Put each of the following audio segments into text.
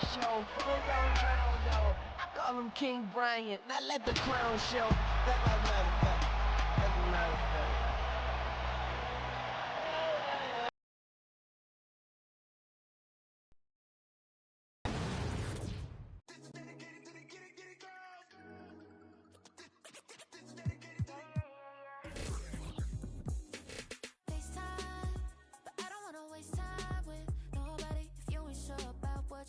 show. Look on drown though. I call him King Bryant. Now let the crown show. That's another fact. That's another fact.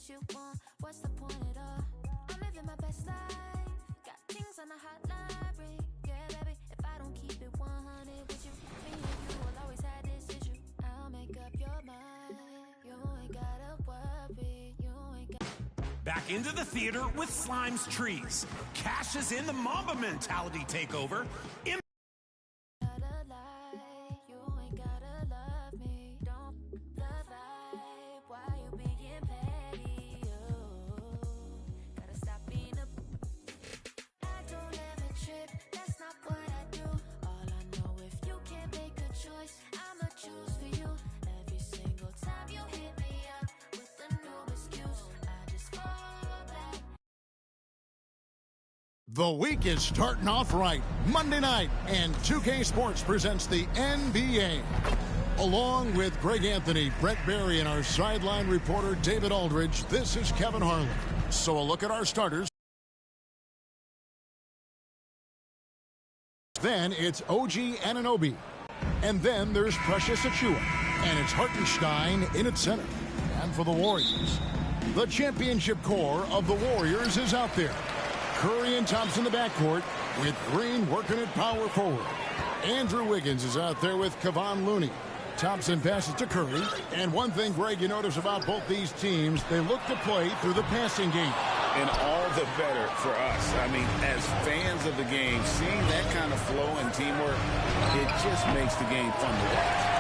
You want, what's the point at all? I'm living my best life, got things on the hotline. Yeah, baby, if I don't keep it 100 with you, me and you will always have this issue. I'll make up your mind. You ain't gotta worry. You ain't got. Back into the theater with Slime's Trees. Cash is in the Mamba mentality takeover. The week is starting off right. Monday night, and 2K Sports presents the NBA. Along with Greg Anthony, Brett Barry, and our sideline reporter David Aldridge, this is Kevin Harlan. So a look at our starters. Then it's OG Anunoby. And then there's Precious Achiuwa. And it's Hartenstein in its center. And for the Warriors, the championship core of the Warriors is out there. Curry and Thompson in the backcourt, with Green working at power forward. Andrew Wiggins is out there with Kevon Looney. Thompson passes to Curry. And one thing, Greg, you notice about both these teams, they look to play through the passing game. And all the better for us. I mean, as fans of the game, seeing that kind of flow and teamwork, it just makes the game fun to watch.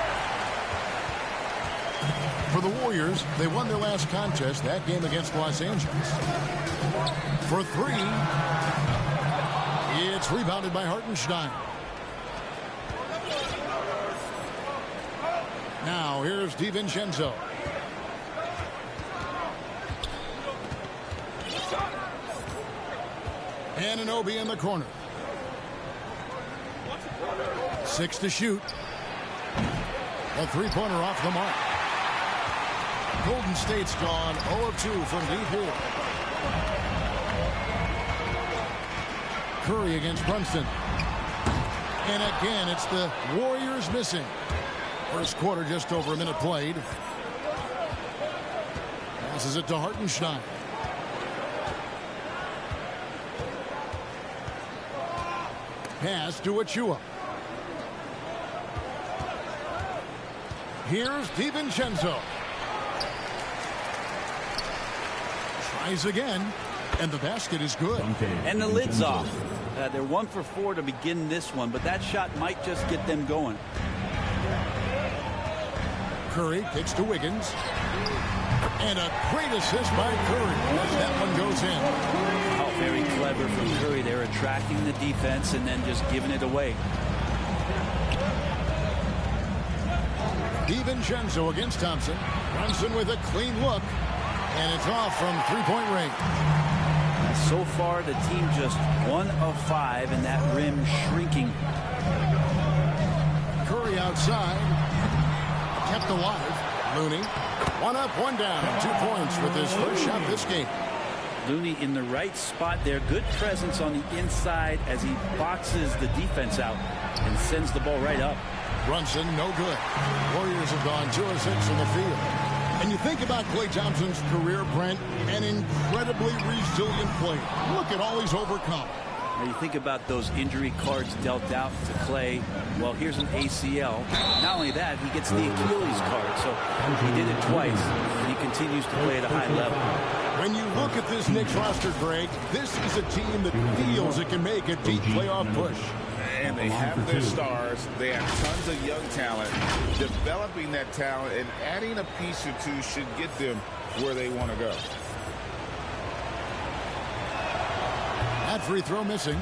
For the Warriors, they won their last contest, that game against Los Angeles. For three, it's rebounded by Hartenstein. Now here's DiVincenzo. Anunoby in the corner. 6 to shoot. A three-pointer off the mark. Golden State's gone 0 of 2 from deep here. Curry against Brunson. And again, it's the Warriors missing. First quarter, just over a minute played. Passes it to Hartenstein. Pass to Achiuwa. Here's DiVincenzo. Tries again, and the basket is good. And the lid's off. They're 1 for 4 to begin this one, but that shot might just get them going. Curry kicks to Wiggins. And a great assist by Curry as that one goes in. How very clever from Curry. They're attracting the defense and then just giving it away. DiVincenzo against Thompson. Brunson with a clean look. And it's off from three-point range. So far, the team just 1 of 5, and that rim shrinking. Curry outside. Kept alive. Looney. 1 up, 1 down. 2 points with his first shot this game. Looney in the right spot there. Good presence on the inside as he boxes the defense out and sends the ball right up. Brunson, no good. Warriors have gone 2 of 6 in the field. And you think about Klay Thompson's career, Brent, an incredibly resilient player. Look at all he's overcome. Now you think about those injury cards dealt out to Klay. Well, here's an ACL. Not only that, he gets the Achilles card. So he did it twice, and he continues to play at a high level. When you look at this Knicks roster, Greg, this is a team that feels it can make a deep playoff push. And they have their stars. They have tons of young talent. Developing that talent and adding a piece or two should get them where they want to go. That free throw missing.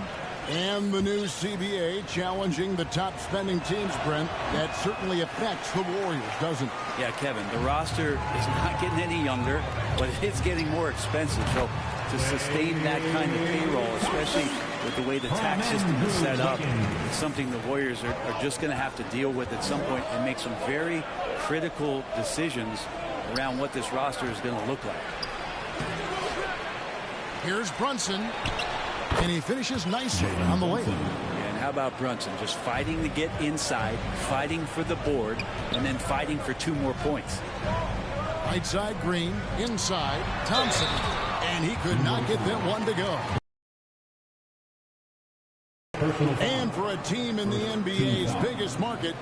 And the new CBA challenging the top spending teams, Brent. That certainly affects the Warriors, doesn't it? Yeah, Kevin, the roster is not getting any younger, but it's getting more expensive. So to sustain that kind of payroll, especially with the way the tax system is set up, it's something the Warriors are just going to have to deal with at some point and make some very critical decisions around what this roster is going to look like. Here's Brunson, and he finishes nicely on the layup. And how about Brunson? Just fighting to get inside, fighting for the board, and then fighting for 2 more points. Right side Green, inside Thompson, and he could not get that one to go. And for a team in the NBA's biggest market,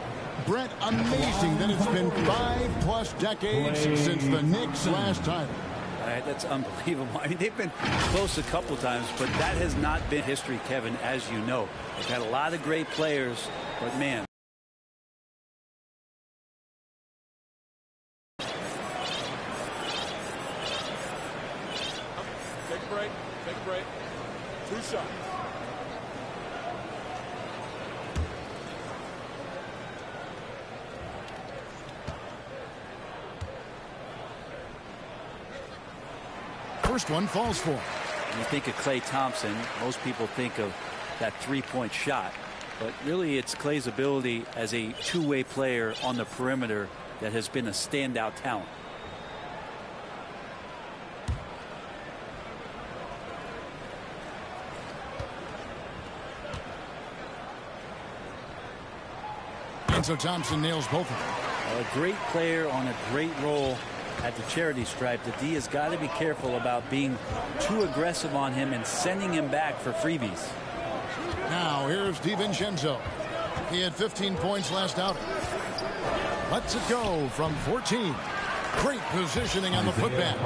Brett, amazing that it's been 5+ decades since the Knicks' last title. That's unbelievable. I mean, they've been close a couple times, but that has not been history, Kevin, as you know. They've had a lot of great players, but man. Take a break. Take a break. 2 shots. First one falls for him. When you think of Klay Thompson, most people think of that 3-point shot. But really, it's Klay's ability as a two-way player on the perimeter that has been a standout talent. And so Thompson nails both of them. A great player on a great role at the charity stripe. The D has got to be careful about being too aggressive on him and sending him back for freebies. Now here's DiVincenzo. He had 15 points last outing. Lets it go from 14. Great positioning on the putback.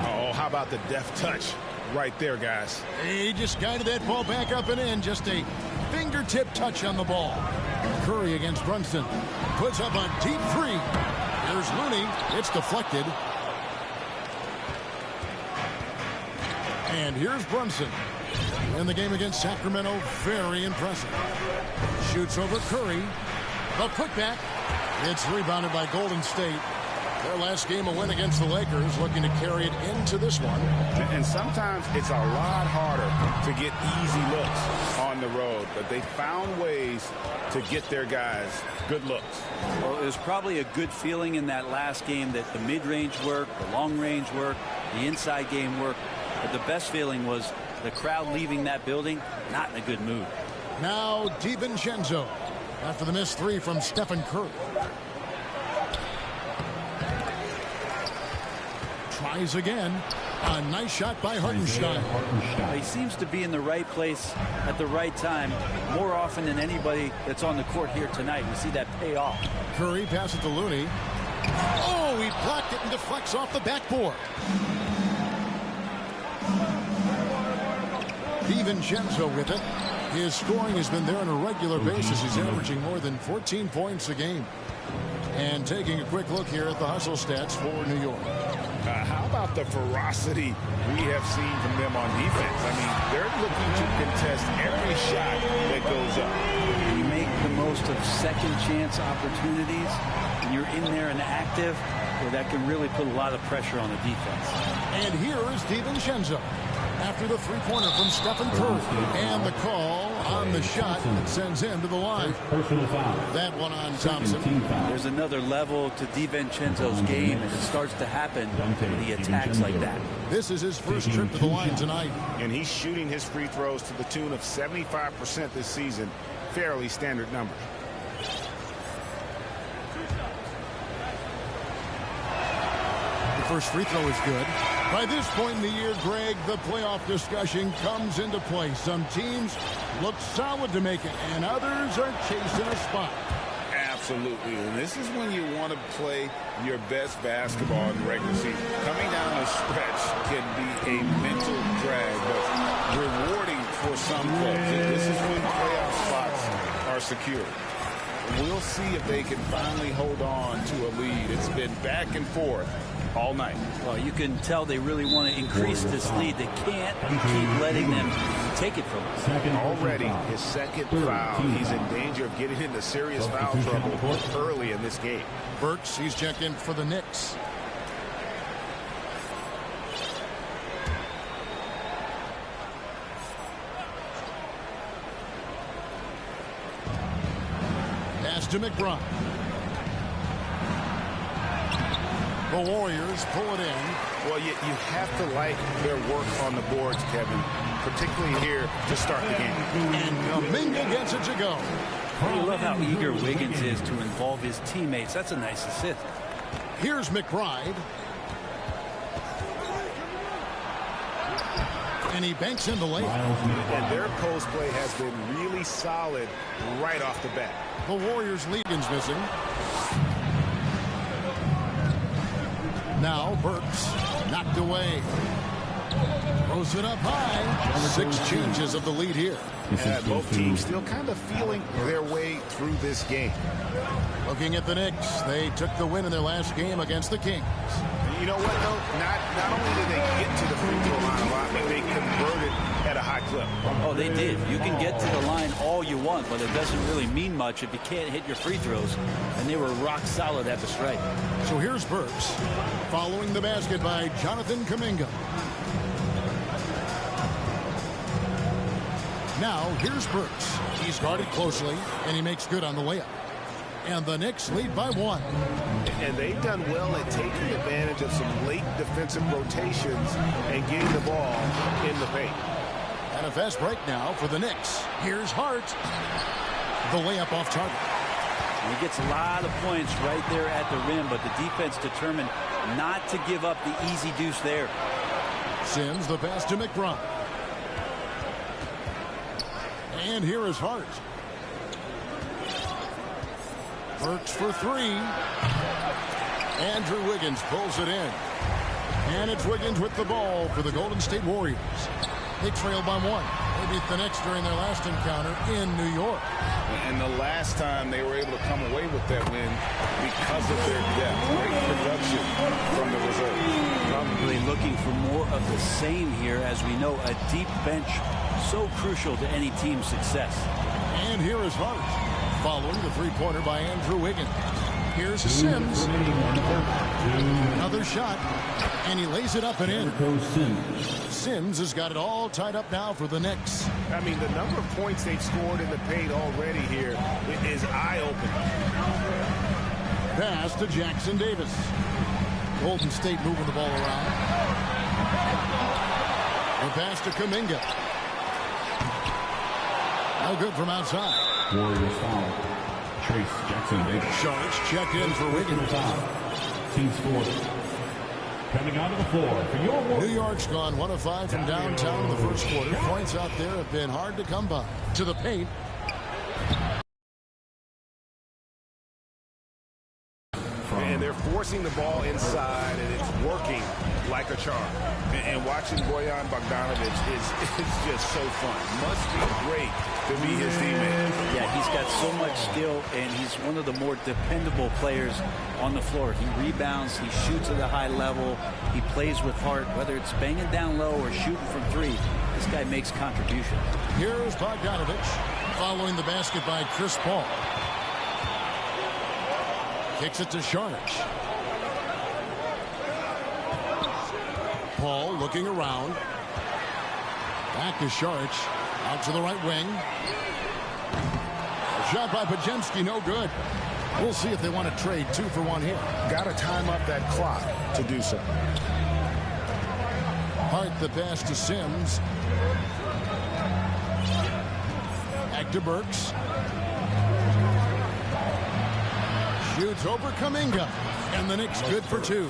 Oh, how about the deft touch right there, guys? He just guided that ball back up and in. Just a fingertip touch on the ball. Curry against Brunson. Puts up a deep 3. Here's Looney. It's deflected. And here's Brunson. In the game against Sacramento, very impressive. Shoots over Curry. The putback. It's rebounded by Golden State. Their last game, a win against the Lakers, looking to carry it into this one. And sometimes it's a lot harder to get easy looks on the road, but they found ways to get their guys good looks. Well, it was probably a good feeling in that last game that the mid-range worked, the long-range worked, the inside game worked. But the best feeling was the crowd leaving that building not in a good mood. Now DiVincenzo after the missed 3 from Stephen Curry. Tries again. A nice shot by Hartenstein. He seems to be in the right place at the right time more often than anybody that's on the court here tonight. We see that pay off. Curry passes to Looney. Oh, he blocked it and deflects off the backboard. DiVincenzo with it. His scoring has been there on a regular basis. He's averaging more than 14 points a game. And taking a quick look here at the hustle stats for New York. How about the ferocity we have seen from them on defense? I mean, they're looking to contest every shot that goes up. You make the most of second chance opportunities, and you're in there and active, well, that can really put a lot of pressure on the defense. And here is DiVincenzo after the three-pointer from Stephen Curry. And the call on the shot that sends him to the line. Personal foul. That one on Thompson. There's another level to DiVincenzo's game, and it starts to happen when he attacks like that. This is his first trip to the line tonight. And he's shooting his free throws to the tune of 75% this season. Fairly standard number. The first free throw is good. By this point in the year, Greg, the playoff discussion comes into play. Some teams look solid to make it, and others are chasing a spot. Absolutely. And this is when you want to play your best basketball in the regular season. Coming down the stretch can be a mental drag, but rewarding for some folks. And this is when playoff spots are secured. We'll see if they can finally hold on to a lead. It's been back and forth all night. Well, you can tell they really want to increase this lead. They can't keep letting them take it from us. Already his second foul. He's in danger of getting into serious foul trouble early in this game. Burks, he's checked in for the Knicks. Pass to McBride. The Warriors pull it in. Well, you have to like their work on the boards, Kevin, particularly here to start the game. And Kuminga gets it to go. I love how eager Wiggins is to involve his teammates. That's a nice assist. Here's McBride. And he banks in the layup. And their post play has been really solid right off the bat. The Warriors' Wiggins missing. Now Burks knocked away. Throws it up high. 6 changes of the lead here. And both teams still kind of feeling their way through this game. Looking at the Knicks, they took the win in their last game against the Kings. You know what, though? Not only did they get to the free throw line a lot, but they converted at a high clip. Oh, they did. You can get to the line all you want, but it doesn't really mean much if you can't hit your free throws. And they were rock solid at the stripe. So here's Burks following the basket by Jonathan Kuminga. Now here's Burks. He's guarded closely, and he makes good on the layup. And the Knicks lead by 1. And they've done well at taking advantage of some late defensive rotations and getting the ball in the paint. And a fast break now for the Knicks. Here's Hart. The layup off target. And he gets a lot of points right there at the rim, but the defense determined not to give up the easy deuce there. Sims the pass to McBride. And here is Hart. Burks for 3. Andrew Wiggins pulls it in. And it's Wiggins with the ball for the Golden State Warriors. They trail by 1. They beat the Knicks during their last encounter in New York. And the last time they were able to come away with that win because of their depth. Great production from the reserves. Probably looking for more of the same here. As we know, a deep bench so crucial to any team's success. And here is Hart following the three-pointer by Andrew Wiggins. Here's Sims. Another shot, and he lays it up and in. Sims has got it all tied up now for the Knicks. I mean, the number of points they've scored in the paint already here is eye-opening. Pass to Jackson Davis. Golden State moving the ball around. The pass to Kuminga. No good from outside. Warriors foul. Trace Jackson Davis. Sharks checked in for Wiggins. Team's fourth. Coming onto the floor for your Warriors. New York's gone 1 of 5 from downtown in the first quarter. Points out there have been hard to come by. To the paint. And they're forcing the ball inside, and it's working like a charm. And watching Bojan Bogdanovic is just so fun. Must be great to be his teammate. Yeah, he's got so much skill, and he's one of the more dependable players on the floor. He rebounds, he shoots at a high level, he plays with heart, whether it's banging down low or shooting from 3. This guy makes contributions. Here's Bogdanovic following the basket by Chris Paul. Kicks it to Sharks. Paul looking around. Back to Sharks. Out to the right wing. A shot by Podziemski, no good. We'll see if they want to trade 2 for 1 here. Got to time up that clock to do so. Hart the pass to Sims. Back to Burks. Shoots over Kuminga. And the Knicks good for 2.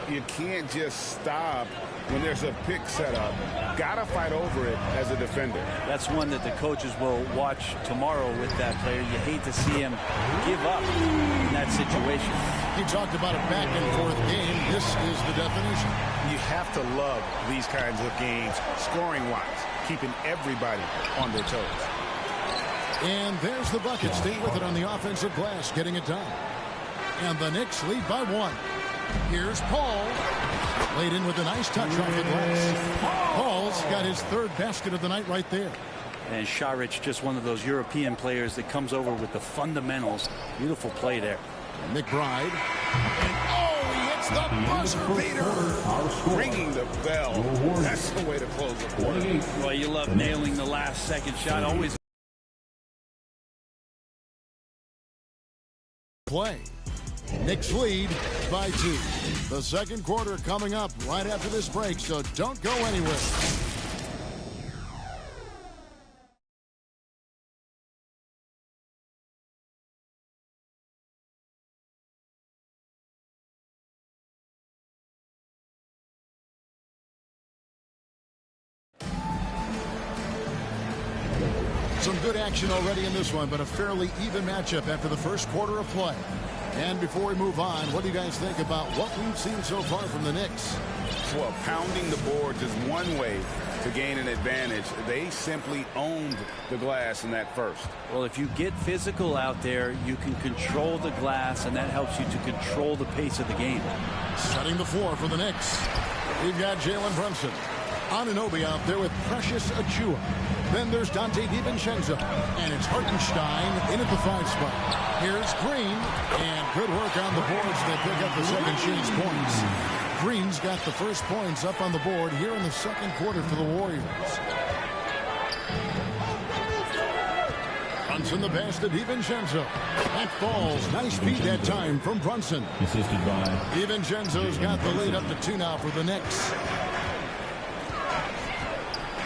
You can't just stop when there's a pick set up. Gotta fight over it as a defender. That's one that the coaches will watch tomorrow with that player. You hate to see him give up in that situation. He talked about a back and forth game. This is the definition. You have to love these kinds of games, scoring-wise, keeping everybody on their toes. And there's the bucket. Stay with it on the offensive glass, getting it done. And the Knicks lead by 1. Here's Paul. Laid in with a nice touch off the glass. Paul's got his third basket of the night right there. And Šarić, just one of those European players that comes over with the fundamentals. Beautiful play there. McBride. And he hits the buzzer beater. Ringing the bell. That's the way to close the quarter. Well, you love nailing the last second shot. Always play. Knicks lead by 2. The second quarter coming up right after this break, so don't go anywhere. Some good action already in this one, but a fairly even matchup after the first quarter of play. And before we move on, what do you guys think about what we've seen so far from the Knicks? Well, pounding the boards is one way to gain an advantage. They simply owned the glass in that first. Well, if you get physical out there, you can control the glass, and that helps you to control the pace of the game. Setting the floor for the Knicks. We've got Jalen Brunson. Anunoby out there with Precious Achiuwa. Then there's Dante DiVincenzo. And it's Hartenstein in at the 5 spot. Here's Green. And good work on the boards. They pick up the second chance points. Green's got the first points up on the board here in the second quarter for the Warriors. Brunson the pass to DiVincenzo. That falls. Nice feed that time from Brunson. Assisted by DiVincenzo's got the lead up to 2 now for the Knicks.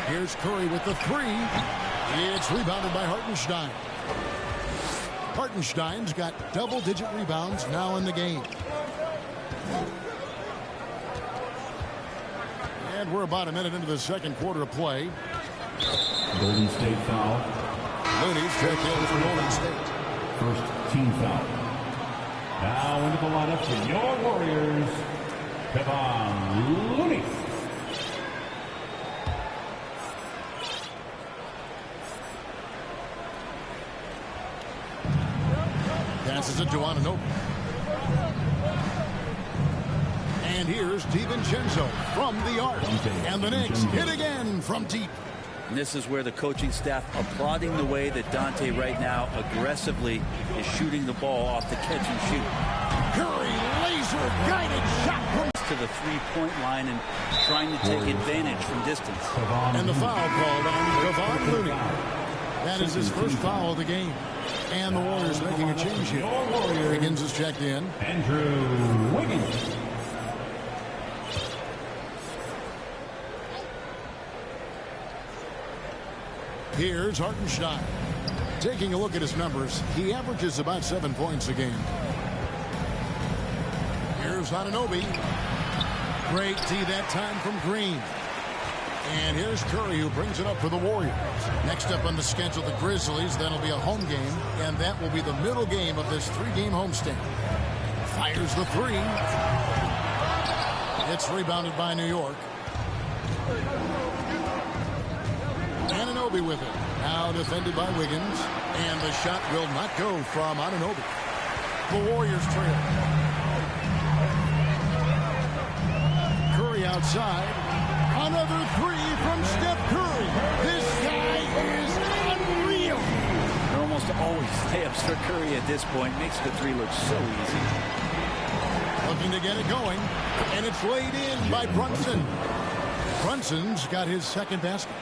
Here's Curry with the 3. It's rebounded by Hartenstein. Hartenstein's got double-digit rebounds now in the game. And we're about a minute into the second quarter of play. Golden State foul. Looney's checked in for Golden State. First team foul. Now into the lineup for your Warriors, Kevon Looney. Passes it to Anunoby. And here's DiVincenzo from the arc. And the Knicks hit again from deep. And this is where the coaching staff applauding the way that Dante right now aggressively is shooting the ball off the catch and shoot. Curry laser-guided shot from to the three-point line and trying to take advantage from distance. And the foul called on Kevon Looney. That is his first foul of the game. And the Warriors making a change here. Wiggins is checked in. Andrew Wiggins. Here's Hartenstein. Taking a look at his numbers, he averages about 7 points a game. Here's Anunoby. Great D that time from Green. And here's Curry, who brings it up for the Warriors. Next up on the schedule, the Grizzlies. That'll be a home game, and that will be the middle game of this 3-game homestand. Fires the 3. It's rebounded by New York. Anunoby with it. Now defended by Wiggins. And the shot will not go from Anunoby. The Warriors trail. Curry outside. Another 3 from Steph Curry. This guy is unreal. They're almost always layups for Curry at this point. Makes the 3 look so easy. Looking to get it going. And it's laid in by Brunson. Brunson's got his second basket.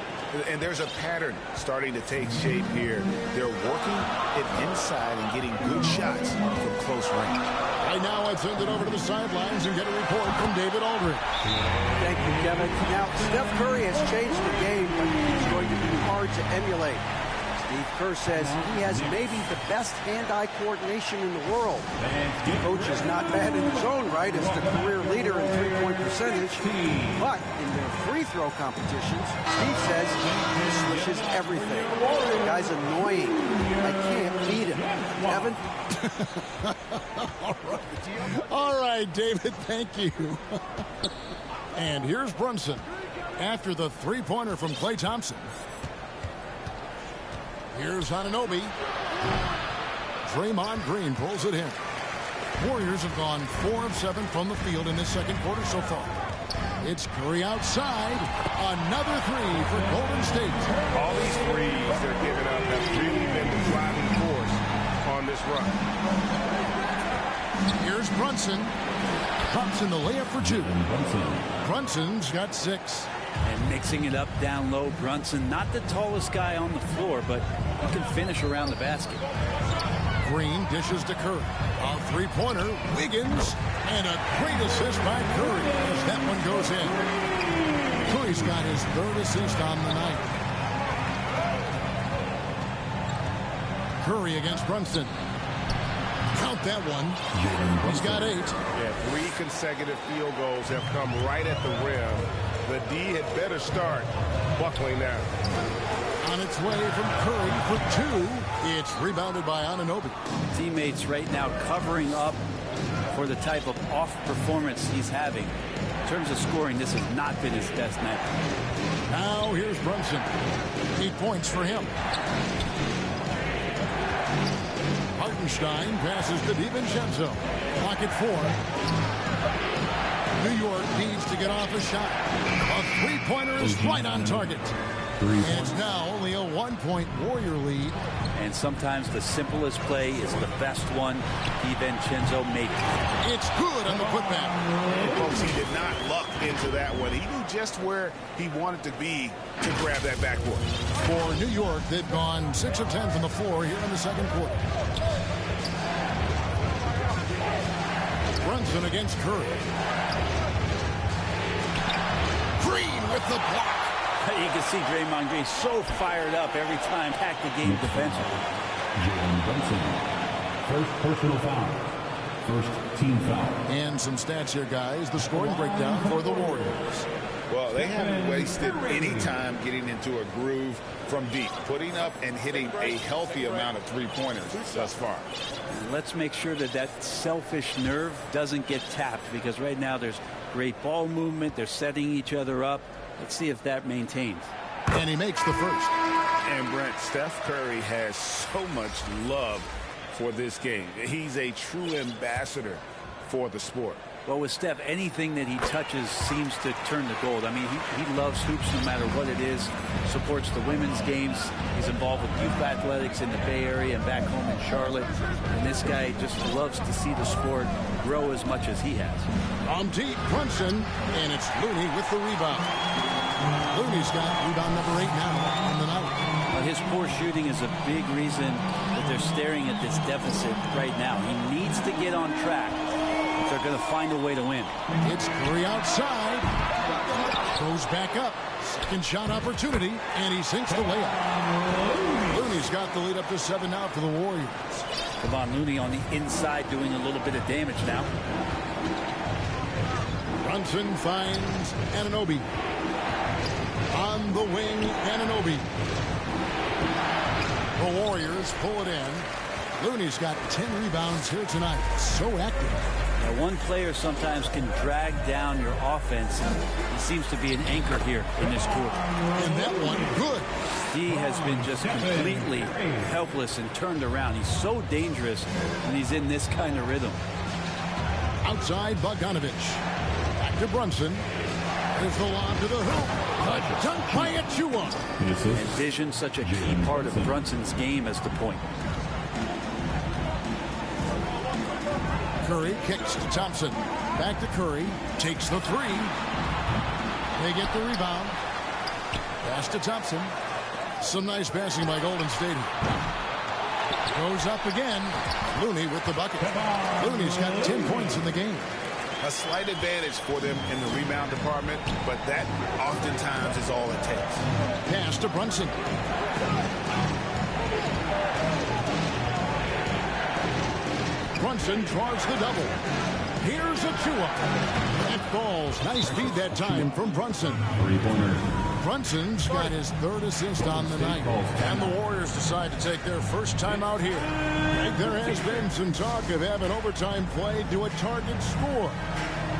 And there's a pattern starting to take shape here. They're working it inside and getting good shots from close range. Right now, I'd send it over to the sidelines and get a report from David Aldridge. Thank you, Kevin. Now, Steph Curry has changed the game, but he's going to be hard to emulate. Steve Kerr says he has maybe the best hand-eye coordination in the world. The coach is not bad in his own right as the career leader in three-point percentage, but in their free throw competitions, Steve says he swishes everything. The guy's annoying. I can't beat him. Kevin? All right, David, thank you. And here's Brunson after the three-pointer from Klay Thompson. Here's Anunoby. Draymond Green pulls it in. Warriors have gone 4 of 7 from the field in this second quarter so far. It's Curry outside. Another three for Golden State. All these threes they're giving up have really been the driving force on this run. Here's Brunson. Pops in the layup for 2. Brunson's got 6. And mixing it up down low, Brunson, not the tallest guy on the floor, but he can finish around the basket. Green dishes to Curry. A three-pointer, Wiggins, and a great assist by Curry as that one goes in. Curry's got his 3rd assist on the night. Curry against Brunson. Count that one. He's got 8. Yeah, 3 consecutive field goals have come right at the rim. The D had better start buckling down. On its way from Curry for 2. It's rebounded by Anunoby. Teammates right now covering up for the type of off performance he's having. In terms of scoring, this has not been his best night. Now here's Brunson. 8 points for him. Hartenstein passes to DiVincenzo. Clock at 4. New York needs to get off a shot. A three-pointer is right on target. And it's now only a 1-point Warrior lead. And sometimes the simplest play is the best one. DiVincenzo makes it. It's good on the putback. And folks, he did not luck into that one. He knew just where he wanted to be to grab that backboard. For New York, they've gone 6 of 10 from the floor here in the second quarter. Brunson against Curry. Green with the block. You can see Draymond Green so fired up every time back the game defensively. Jalen Brunson. First personal foul. First team foul. And some stats here, guys. The scoring breakdown for the Warriors. Well, they haven't wasted any time getting into a groove from deep, putting up and hitting a healthy amount of three-pointers thus far. Let's make sure that that selfish nerve doesn't get tapped, because right now there's great ball movement. They're setting each other up. Let's see if that maintains. And he makes the first. And Brent, Steph Curry has so much love for this game. He's a true ambassador for the sport. Well, with Steph, anything that he touches seems to turn to gold. I mean, he loves hoops no matter what it is, supports the women's games. He's involved with youth athletics in the Bay Area and back home in Charlotte. And this guy just loves to see the sport grow as much as he has. On deep, Brunson, and it's Looney with the rebound. Looney's got rebound number 8 now on the night. Well, his poor shooting is a big reason that they're staring at this deficit right now. He needs to get on track if they're going to find a way to win. It's Curry outside. Goes back up. Second shot opportunity, and he sinks the layup. Looney's got the lead up to 7 now for the Warriors. Come on, Looney on the inside doing a little bit of damage now. Brunson finds Anunoby. On the wing, Anunoby. The Warriors pull it in. Looney's got 10 rebounds here tonight. So active. Now, one player sometimes can drag down your offense, and he seems to be an anchor here in this quarter. And that one, good. He has been just completely helpless and turned around. He's so dangerous when he's in this kind of rhythm. Outside, Bogdanovich. Back to Brunson. There's the lob to the hoop. A dunk by Achua. And vision, such a key part of Brunson's game as the point. Curry kicks to Thompson. Back to Curry. Takes the three. They get the rebound. Pass to Thompson. Some nice passing by Golden State. Goes up again. Looney with the bucket. Looney's got 10 points in the game. A slight advantage for them in the rebound department, but that oftentimes is all it takes. Pass to Brunson. Brunson draws the double. Here's Achua. That falls. Nice feed that time from Brunson. Brunson's got his 3rd assist on the night. And the Warriors decide to take their first time out here. Like there has been some talk of having overtime played to a target score.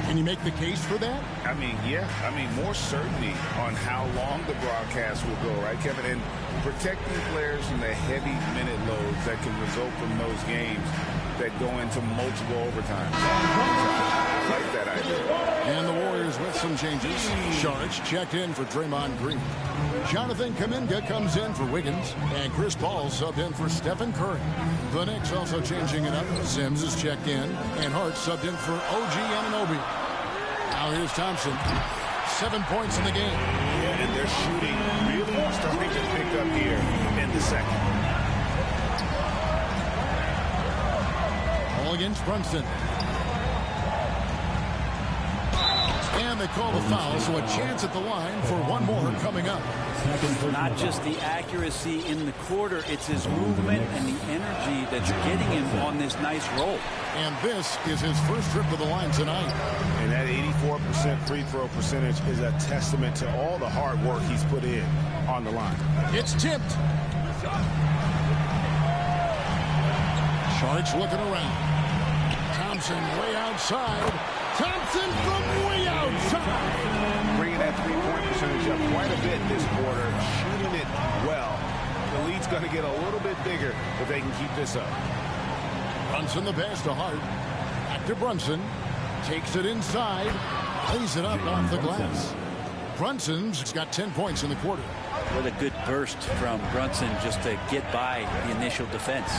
Can you make the case for that? I mean, yeah. I mean, more certainty on how long the broadcast will go, right, Kevin? And protecting players from the heavy minute loads that can result from those games. that go into multiple overtimes. I like that idea. And the Warriors with some changes. Sharch checked in for Draymond Green. Jonathan Kuminga comes in for Wiggins. And Chris Paul subbed in for Stephen Curry. The Knicks also changing it up. Sims is checked in. And Hart subbed in for OG Anunoby. Now here's Thompson. 7 points in the game. Yeah, and they're shooting really starting to pick up here in the second. All against Brunson. And they call the foul, so a chance at the line for one more coming up. Not just the accuracy in the quarter, it's his movement and the energy that's getting him on this nice roll. And this is his first trip to the line tonight. And that 84% free throw percentage is a testament to all the hard work he's put in on the line. It's tipped. Sharch looking around. Thompson way outside. Thompson from way outside. Bringing that three-point percentage up quite a bit this quarter. Shooting it well. The lead's going to get a little bit bigger if they can keep this up. Brunson the pass to Hart. Back to Brunson. Takes it inside. Lays it up off the glass. Brunson's got 10 points in the quarter. What a good burst from Brunson just to get by the initial defense.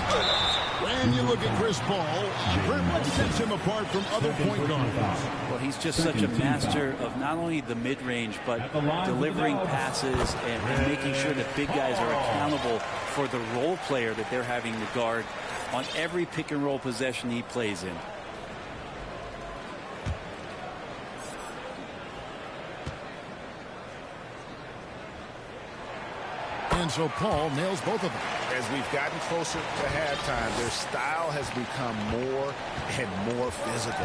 When you look at Chris Paul, what sets him apart from other point guards? Well, he's just such a master of not only the mid-range, but delivering passes and making sure that big guys are accountable for the role player that they're having to guard on every pick-and-roll possession he plays in. And so Paul nails both of them. As we've gotten closer to halftime, their style has become more and more physical.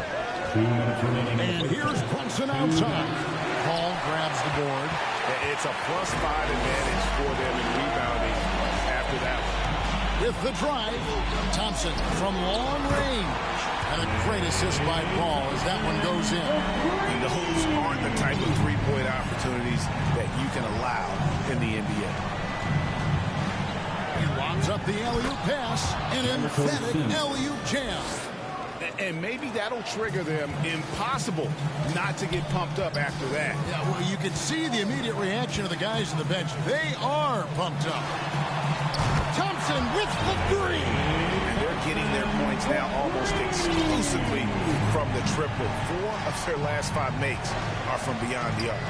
And here's Brunson outside. Paul grabs the board. It's a +5 advantage for them in rebounding after that one. With the drive, Thompson from long range. And a great assist by Paul as that one goes in. And those aren't the type of three-point opportunities that you can allow in the NBA. He lobs up the alley-oop pass, an emphatic alley-oop jam. And maybe that'll trigger them. Impossible not to get pumped up after that. Yeah, well, you can see the immediate reaction of the guys on the bench. They are pumped up. Thompson with the three. And they're getting their points now almost exclusively from the triple. 4 of their last 5 makes are from beyond the arc.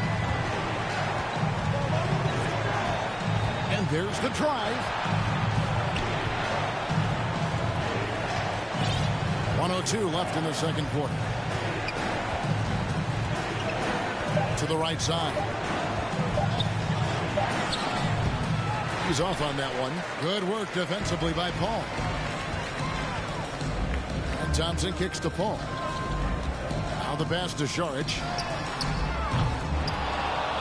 And there's the drive. 1:02 left in the second quarter. To the right side. He's off on that one. Good work defensively by Paul. And Thompson kicks to Paul. Now the pass to Sharch.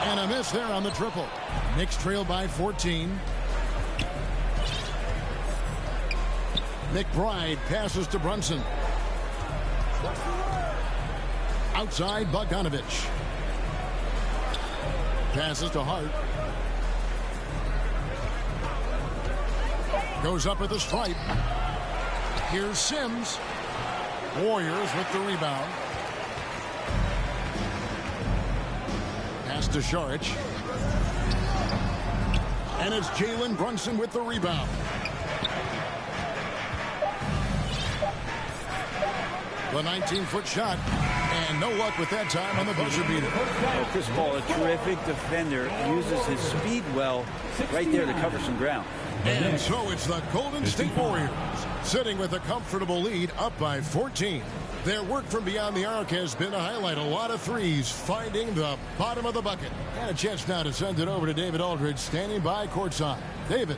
And a miss there on the triple. Knicks trail by 14. McBride passes to Brunson. Outside Bogdanovich. Passes to Hart. Goes up at the stripe. Here's Sims. Warriors with the rebound. Pass to Sharch. And it's Jalen Brunson with the rebound. The 19-foot shot. And no luck with that time on the buzzer beater. Well, Chris Paul, a terrific defender, uses his speed well right there to cover some ground. And so it's the Golden State Warriors sitting with a comfortable lead up by 14. Their work from beyond the arc has been to highlight a lot of threes, finding the bottom of the bucket. And a chance now to send it over to David Aldridge, standing by courtside. David.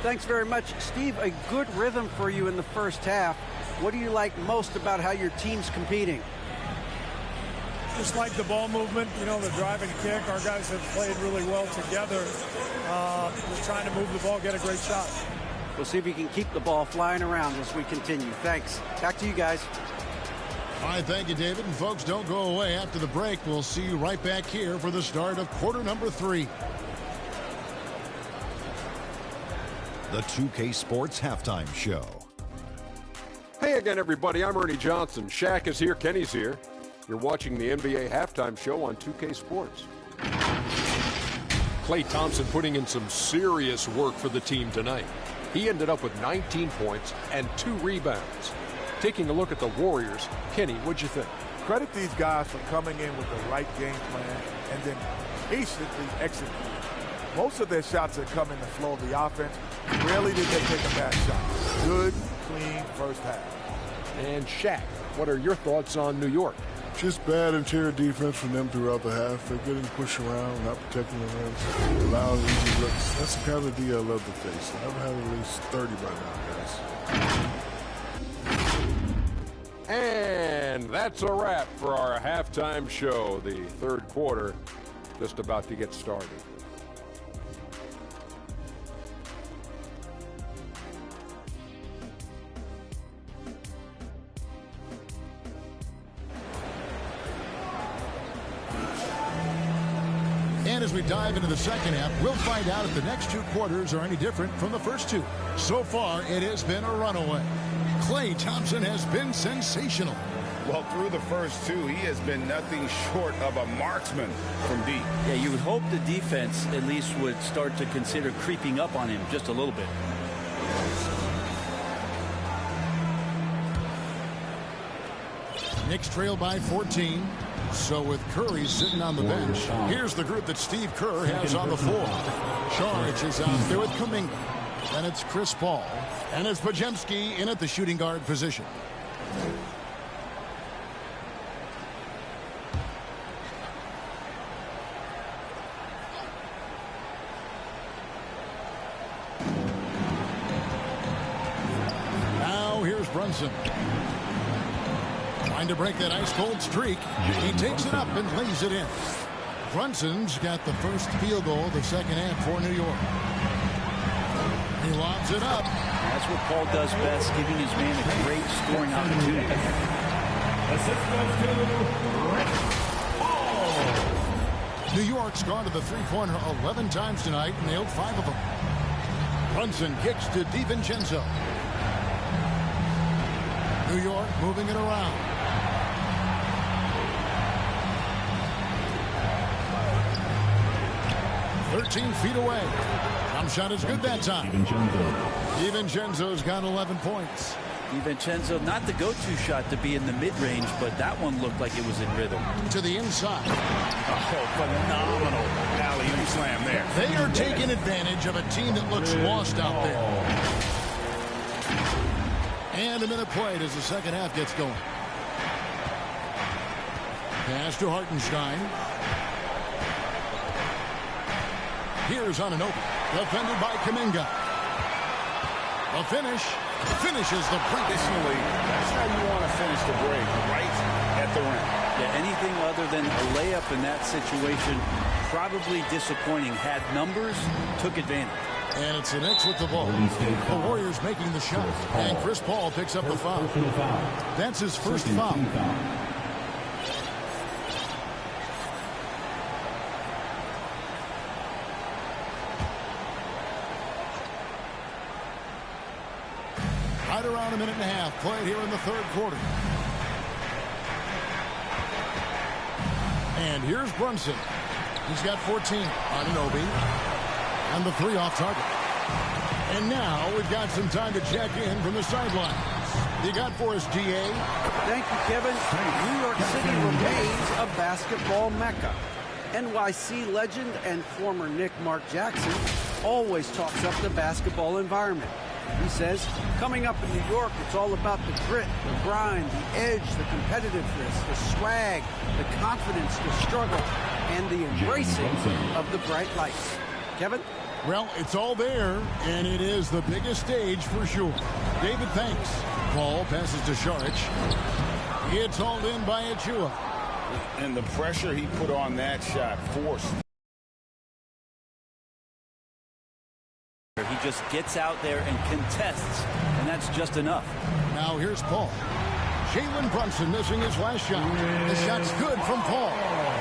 Thanks very much, Steve. A good rhythm for you in the first half. What do you like most about how your team's competing? Just like the ball movement, you know, the drive and kick. Our guys have played really well together. Just trying to move the ball, get a great shot. We'll see if we can keep the ball flying around as we continue. Thanks. Back to you guys. All right, thank you, David. And folks, don't go away. After the break, we'll see you right back here for the start of quarter number 3. The 2K Sports Halftime Show again, everybody. I'm Ernie Johnson. Shaq is here. Kenny's here. You're watching the NBA Halftime Show on 2K Sports. Klay Thompson putting in some serious work for the team tonight. He ended up with 19 points and 2 rebounds. Taking a look at the Warriors, Kenny, what'd you think? Credit these guys for coming in with the right game plan and then patiently executing. Most of their shots that come in the flow of the offense, rarely did they take a bad shot. Good, clean first half. And Shaq, what are your thoughts on New York? Just bad interior defense from them throughout the half. They're getting pushed around, not protecting the rims, allowing easy looks. That's the kind of D I love to face. I've had at least 30 by now, guys. And that's a wrap for our halftime show. The third quarter just about to get started. And as we dive into the second half, we'll find out if the next 2 quarters are any different from the first 2. So far, it has been a runaway. Klay Thompson has been sensational. Well, through the first 2, he has been nothing short of a marksman from deep. Yeah, you would hope the defense at least would start to consider creeping up on him just a little bit. Knicks trail by 14. So with Curry sitting on the bench, here's the group that Steve Kerr has on the floor. Saric is out there with Kuminga. And it's Chris Paul. And it's Podziemski in at the shooting guard position. Now here's Brunson. Trying to break that ice-cold streak. He takes it up and lays it in. Brunson's got the first field goal of the second half for New York. He lobs it up. That's what Paul does best, giving his man a great scoring opportunity. New York's gone to the three-pointer 11 times tonight and nailed 5 of them. Brunson kicks to DiVincenzo. New York moving it around. "13 feet away. Jump shot is good that time. DiVincenzo's got 11 points. DiVincenzo, not the go-to shot to be in the mid-range, but that one looked like it was in rhythm. To the inside. Oh, phenomenal alley-oop slam there. They are taking advantage of a team that looks lost out there. And a minute played as the second half gets going. Pass to Hartenstein. Here's Anunoby, defended by Kuminga. The finish finishes the break. Additionally, that's how you want to finish the break, right at the rim. Yeah, anything other than a layup in that situation, probably disappointing. Had numbers, took advantage. And it's the Knicks with the ball. The Warriors making the shot. And Chris Paul picks up the foul. That's his first foul. Right around a minute and a half played here in the third quarter. And here's Brunson. He's got 14. Anunoby. And the 3 off target. And now we've got some time to check in from the sidelines. You got for us, GA? Thank you, Kevin. New York City remains a basketball mecca. NYC legend and former Knick Mark Jackson always talks up the basketball environment. He says, coming up in New York, it's all about the grit, the grind, the edge, the competitiveness, the swag, the confidence, the struggle, and the embracing of the bright lights. Kevin? Well, it's all there, and it is the biggest stage for sure. David, thanks. Paul passes to Saric. It's hauled in by Achua. And the pressure he put on that shot forced. He just gets out there and contests, and that's just enough. Now here's Paul. Jalen Brunson missing his last shot. The shot's good from Paul.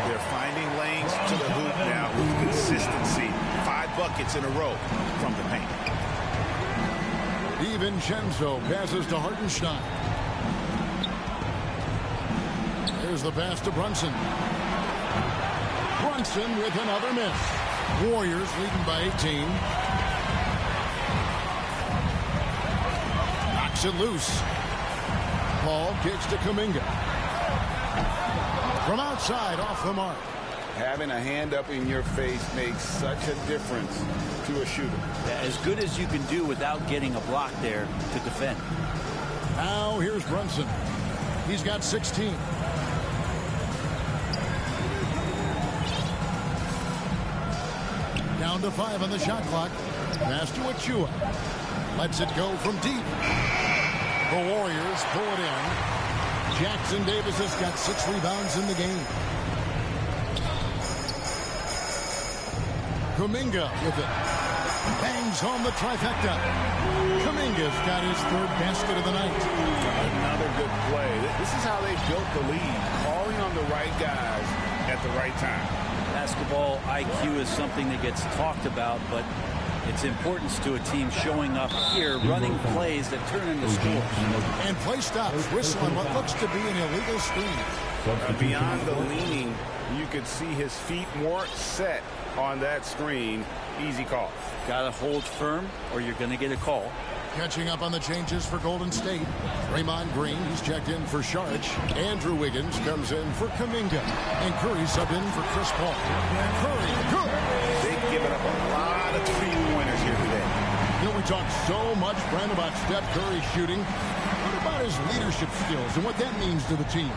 They're finding lanes to the hoop now with consistency. 5 buckets in a row from the paint. DiVincenzo passes to Hartenstein. Here's the pass to Brunson. Brunson with another miss. Warriors leading by 18. Knocks it loose. Paul kicks to Kuminga. From outside, off the mark. Having a hand up in your face makes such a difference to a shooter. As good as you can do without getting a block there to defend. Now here's Brunson. He's got 16. Down to 5 on the shot clock. Pass to Achua. Lets it go from deep. The Warriors pull it in. Jackson Davis has got 6 rebounds in the game. Kuminga with it. Bangs home the trifecta. Kuminga's got his 3rd basket of the night. Another good play. This is how they built the lead. Calling on the right guys at the right time. Basketball IQ is something that gets talked about, but its importance to a team showing up here, running plays that turn into scores. And play stops. Whistle on what looks to be an illegal screen. Beyond the leaning, you could see his feet more set on that screen. Easy call. Got to hold firm or you're going to get a call. Catching up on the changes for Golden State. Draymond Green, he's checked in for Saric. Andrew Wiggins comes in for Kuminga. And Curry subbed in for Chris Paul. Curry, good. They've given up a lot of 3-pointers here today. You know, we talk so much, Brent, about Steph Curry shooting. What about his leadership skills and what that means to the team?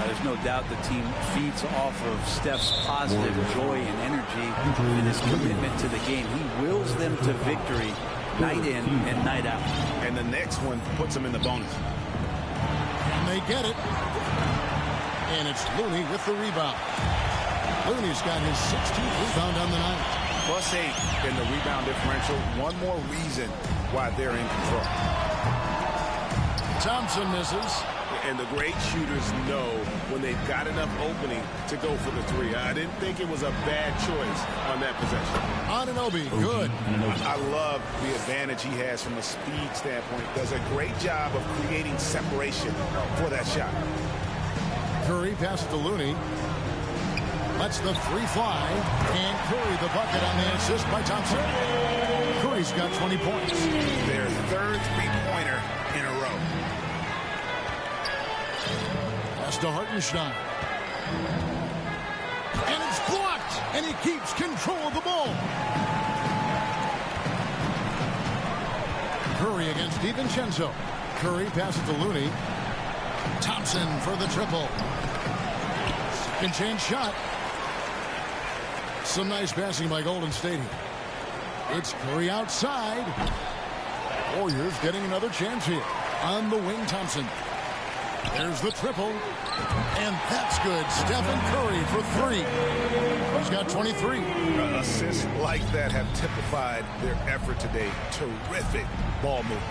There's no doubt the team feeds off of Steph's positive joy and energy and his commitment to the game. He wills them to victory night in and night out. And the next one puts them in the bonus. And they get it. And it's Looney with the rebound. Looney's got his 16th rebound on the night. +8 in the rebound differential. One more reason why they're in control. Thompson misses. And the great shooters know when they've got enough opening to go for the 3. I didn't think it was a bad choice on that possession. Anunoby, good. I love the advantage he has from a speed standpoint. Does a great job of creating separation for that shot. Curry passes to Looney. Lets the 3 fly. And Curry the bucket on the assist by Thompson. Curry's got 20 points. Their 3rd 3-pointer in a row. Pass to Hartenstein. And it's blocked. And he keeps control of the ball. Curry against DiVincenzo. Curry passes to Looney. Thompson for the triple. Second chance shot. Some nice passing by Golden State here. It's Curry outside. Warriors getting another chance here. On the wing, Thompson. There's the triple. And that's good. Stephen Curry for 3. He's got 23. Assists like that have typified their effort today. Terrific ball movement.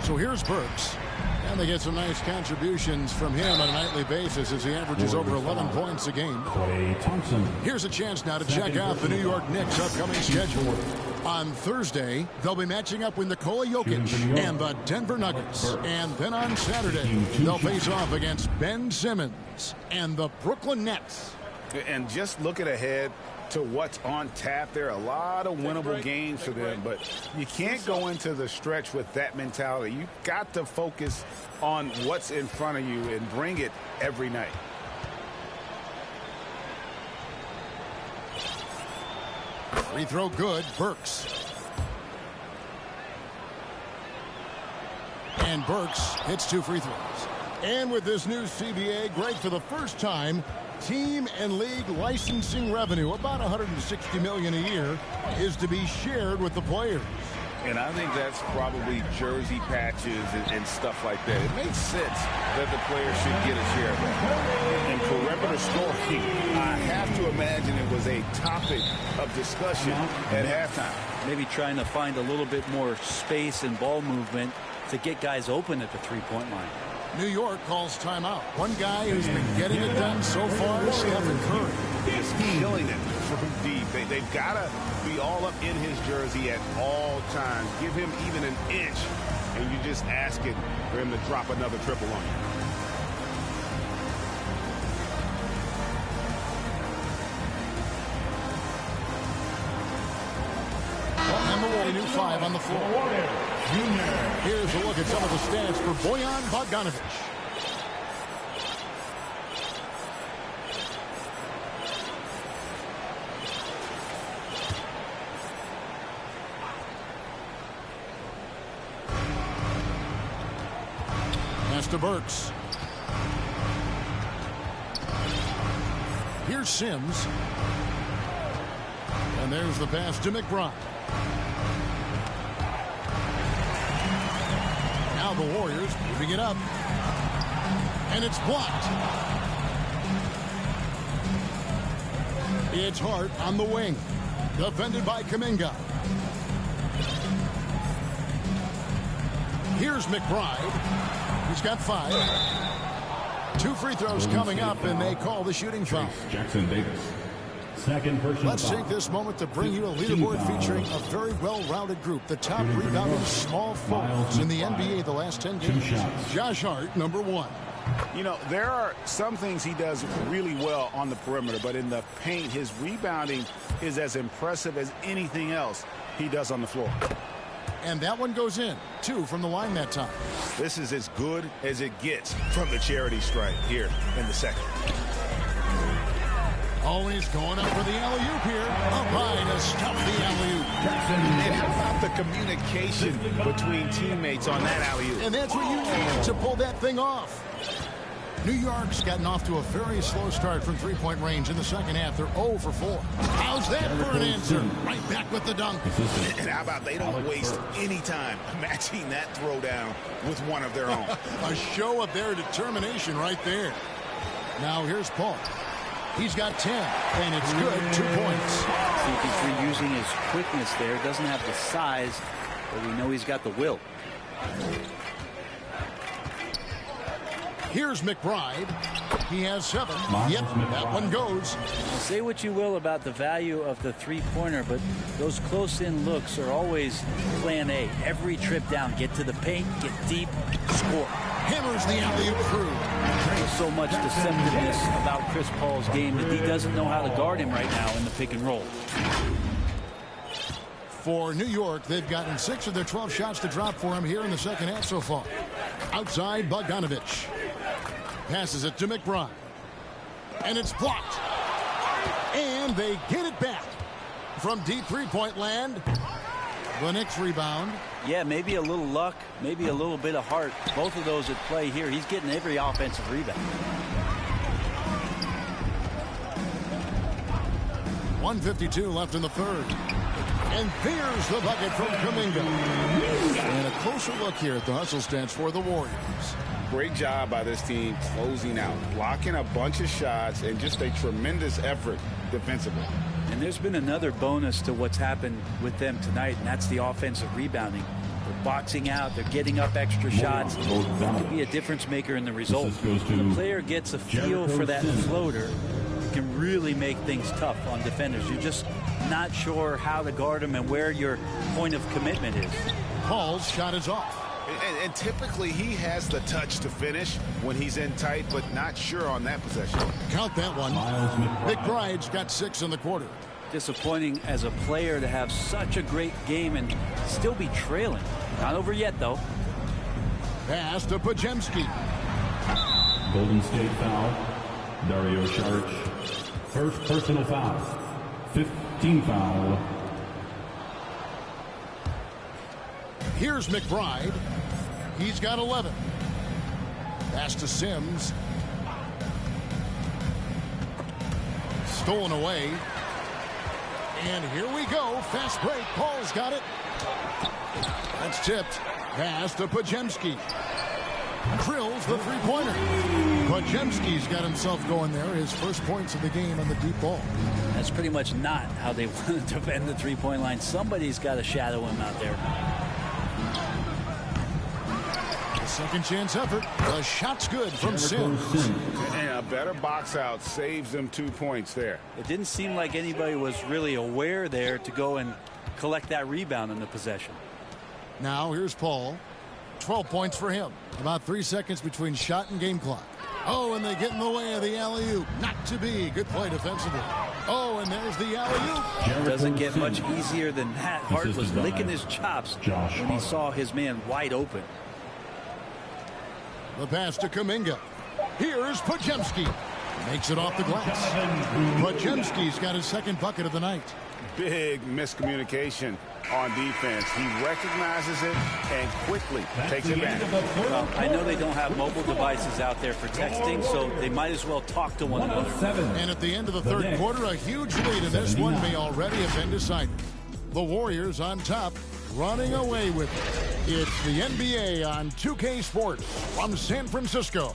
So here's Burks. And they get some nice contributions from him on a nightly basis as he averages over 11 points a game. Here's a chance now to check out the New York Knicks' upcoming schedule. On Thursday, they'll be matching up with Nikola Jokic and the Denver Nuggets. And then on Saturday, they'll face off against Ben Simmons and the Brooklyn Nets. And just looking ahead to what's on tap, there are a lot of winnable games for them, but you can't go into the stretch with that mentality. You've got to focus on what's in front of you and bring it every night. Free throw good. Burks. And Burks hits 2 free throws. And with this new CBA, Greg, for the first time, team and league licensing revenue, about $160 million a year, is to be shared with the players. And I think that's probably jersey patches and stuff like that. It makes sense that the players should get a share of that. And perimeter scoring, I have to imagine it was a topic of discussion at halftime. Maybe trying to find a little bit more space and ball movement to get guys open at the 3-point line. New York calls timeout. One guy who's been getting it done so far is Stephen Curry. Just killing it from deep. They've got to be all up in his jersey at all times. Give him even an inch and you're just asking for him to drop another triple on you. And the Warriors, new 5 on the floor. Here's a look at some of the stats for Bojan Bogdanovic. Pass to Burks. Here's Sims. And there's the pass to McBride. Now the Warriors moving it up. And it's blocked. It's Hart on the wing. Defended by Kuminga. Here's McBride. He's got 5. 2 free throws coming up, and they call the shooting foul. Jackson Davis. Second personal Let's foul. take this moment to bring you a leaderboard featuring a very well-rounded group. The top rebounding small forwards in the NBA the last 10 games. Josh Hart, number 1. You know, there are some things he does really well on the perimeter, but in the paint, his rebounding is as impressive as anything else he does on the floor. And that one goes in. 2 from the line that time. This is as good as it gets from the charity stripe here in the second. Always going up for the alley-oop here. Up high to stop the alley-oop. And how about the communication between teammates on that alley-oop? And that's what you need to pull that thing off. New York's gotten off to a very slow start from three-point range in the second half. They're 0 for 4. How's that for an answer? Right back with the dunk. And how about they don't waste any time matching that throwdown with one of their own? A show of their determination right there. Now here's Paul. He's got 10, and it's good. 2 points. CP3 using his quickness there. Doesn't have the size, but we know he's got the will. Here's McBride. He has 7. Yep, that one goes. Say what you will about the value of the three-pointer, but those close-in looks are always plan A. Every trip down, get to the paint, get deep, score. Hammers the alley-oop through. There's so much deceptiveness about Chris Paul's game that he doesn't know how to guard him right now in the pick and roll. For New York, they've gotten 6 of their 12 shots to drop for him here in the second half so far. Outside, Bogdanovic. Passes it to McBride. And it's blocked. And they get it back. From deep three-point land, the Knicks rebound. Yeah, maybe a little luck, maybe a little bit of heart. Both of those at play here. He's getting every offensive rebound. 1:52 left in the third. And there's the bucket from Kuminga. And a closer look here at the hustle stats for the Warriors. Great job by this team closing out, blocking a bunch of shots, and just a tremendous effort defensively. And there's been another bonus to what's happened with them tonight, and that's the offensive rebounding. They're boxing out, they're getting up extra shots. It could be a difference maker in the result. When the player gets a feel for that floater, it can really make things tough on defenders. You're just not sure how to guard them and where your point of commitment is. Paul's shot is off. And typically he has the touch to finish when he's in tight, but not sure on that possession. Count that one. McBride's got 6 in the quarter. Disappointing as a player to have such a great game and still be trailing. Not over yet, though. Pass to Podziemski. Golden State foul. Dario Saric. First personal foul. 15 foul. Here's McBride. He's got 11. Pass to Sims. Stolen away. And here we go. Fast break. Paul's got it. That's tipped. Pass to Podziemski. Drills the three-pointer. Podziemski's got himself going there. His first points of the game on the deep ball. That's pretty much not how they want to defend the three-point line. Somebody's got to shadow him out there. Second chance effort. The shot's good from Sims. And a better box out saves them 2 points there. It didn't seem like anybody was really aware there to go and collect that rebound in the possession. Now here's Paul. 12 points for him. About 3 seconds between shot and game clock. Oh, and they get in the way of the alley-oop. Not to be. Good play defensively. Oh, and there's the alley-oop. Doesn't get much easier than that. Hart was licking his chops when he saw his man wide open. The pass to Kuminga. Here's Podziemski. Makes it off the glass. Podziemski's got his second bucket of the night. Big miscommunication on defense. He recognizes it and quickly takes advantage. Well, I know they don't have mobile devices out there for texting, so they might as well talk to one another. And at the end of the third quarter, a huge lead, and this one may already have been decided. The Warriors on top, running away with it. It's the NBA on 2K Sports from San Francisco.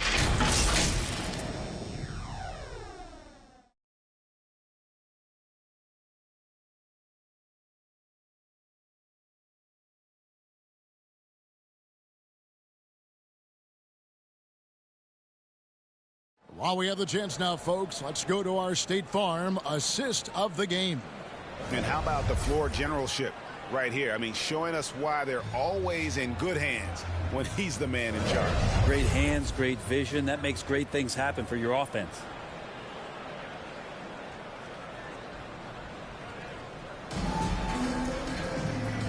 While we have the chance now, folks, let's go to our State Farm assist of the game. And how about the floor generalship right here? I mean, showing us why they're always in good hands when he's the man in charge. Great hands, great vision. That makes great things happen for your offense.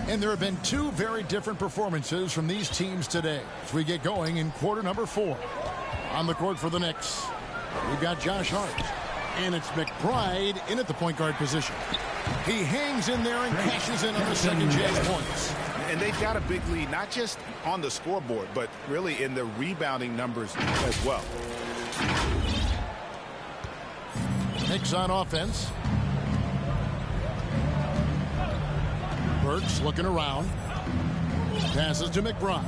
And there have been two very different performances from these teams today as we get going in quarter number 4. On the court for the Knicks, we've got Josh Hart, and it's McBride in at the point guard position. He hangs in there and cashes in on the second chance points. And they've got a big lead, not just on the scoreboard, but really in the rebounding numbers as well. Knicks on offense. Burks looking around. Passes to McBride.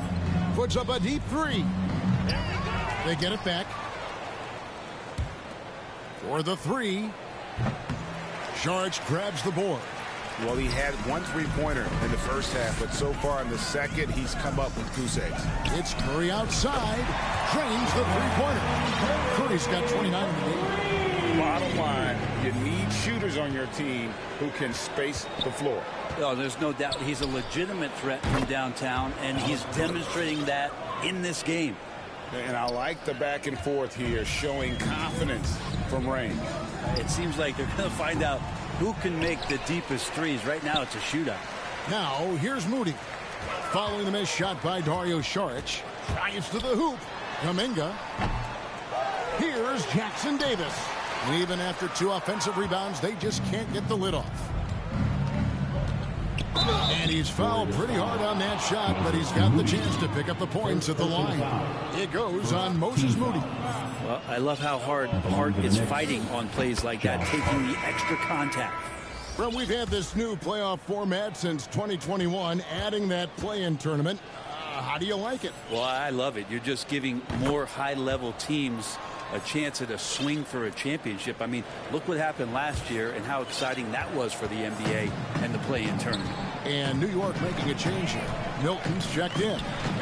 Puts up a deep three. They get it back. For the three. Saric grabs the board. Well, he had one three-pointer in the first half, but so far in the second, he's come up with goose eggs. It's Curry outside. Drains the three-pointer. Curry's got 29 in the game. Bottom line, you need shooters on your team who can space the floor. Oh, there's no doubt he's a legitimate threat from downtown, and he's demonstrating that in this game. And I like the back and forth here, showing confidence from range. It seems like they're going to find out who can make the deepest threes. Right now, it's a shootout. Now, here's Moody. Following the missed shot by Dario Saric. Drives to the hoop. Kuminga. Here's Jackson Davis. And even after 2 offensive rebounds, they just can't get the lid off. And he's fouled pretty hard on that shot, but he's got the chance to pick up the points at the line. It goes on Moses Moody. Well, I love how hard Hart is fighting on plays like that, taking the extra contact. Well, we've had this new playoff format since 2021, adding that play-in tournament. How do you like it? Well, I love it. You're just giving more high-level teams a chance at a swing for a championship. I mean, look what happened last year and how exciting that was for the NBA and the play-in tournament. And New York making a change here. Milton's checked in.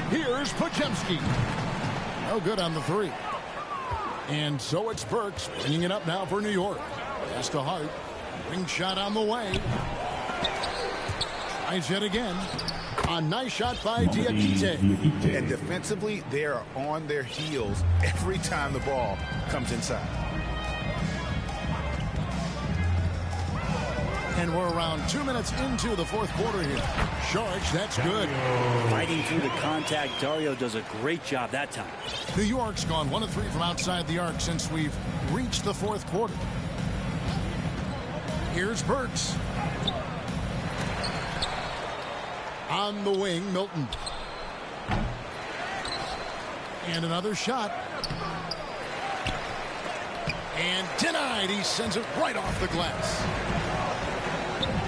Here's Podziemski. No good on the three. And so it's Burks bringing it up now for New York. Pass to Hart. Ring shot on the way. Tries yet again. A nice shot by Diakite. And defensively, they are on their heels every time the ball comes inside. And we're around 2 minutes into the fourth quarter here. Saric, that's good. Fighting through the contact, Dario does a great job that time. New York's gone 1 of 3 from outside the arc since we've reached the fourth quarter. Here's Burks. On the wing, Milton. And another shot. And denied. He sends it right off the glass.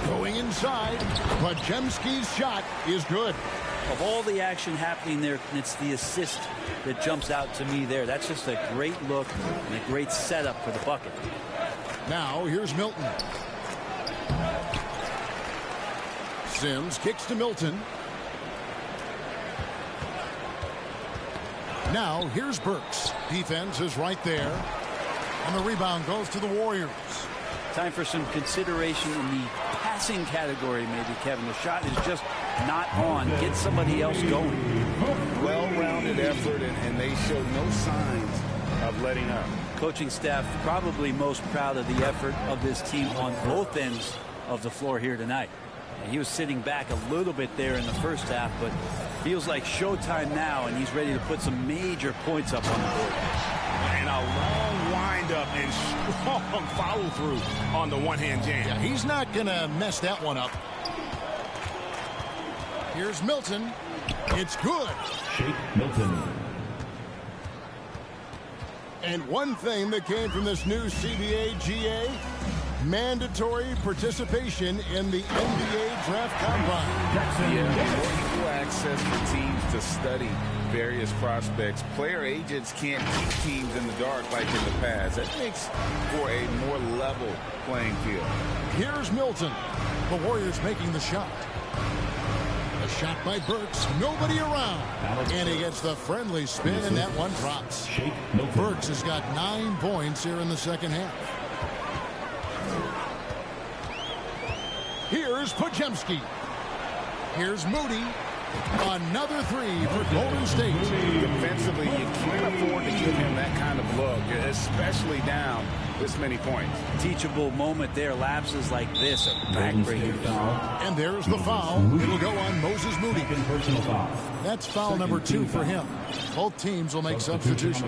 Going inside. Podziemski's shot is good. Of all the action happening there, it's the assist that jumps out to me there. That's just a great look and a great setup for the bucket. Now, here's Milton. Sims kicks to Milton. Now, here's Burks. Defense is right there. And the rebound goes to the Warriors. Time for some consideration in the passing category, maybe, Kevin. The shot is just not on. Get somebody else going. well-rounded effort, and they show no signs of letting up. Coaching staff probably most proud of the effort of this team on both ends of the floor here tonight. And he was sitting back a little bit there in the first half, but feels like showtime now, and he's ready to put some major points up on the board. And a long wind-up and strong follow-through on the one-hand jam. Yeah, he's not going to mess that one up. Here's Milton. It's good. Shake Milton. And one thing that came from this new CBA GA, mandatory participation in the NBA Draft Combine. Yeah, more equal access for teams to study various prospects. Player agents can't keep teams in the dark like in the past. That makes for a more level playing field. Here's Milton. The Warriors making the shot. A shot by Burks. Nobody around. And he gets the friendly spin, and that one drops. Burks has got 9 points here in the second half. Here's Podziemski. Here's Moody. Another three for Golden State. Defensively, you can't afford to give him that kind of look, especially down this many points. Teachable moment there. Lapses like this are backbreaking. And there's the foul. It'll go on Moses Moody. That's foul number 2 for him. Both teams will make substitutions.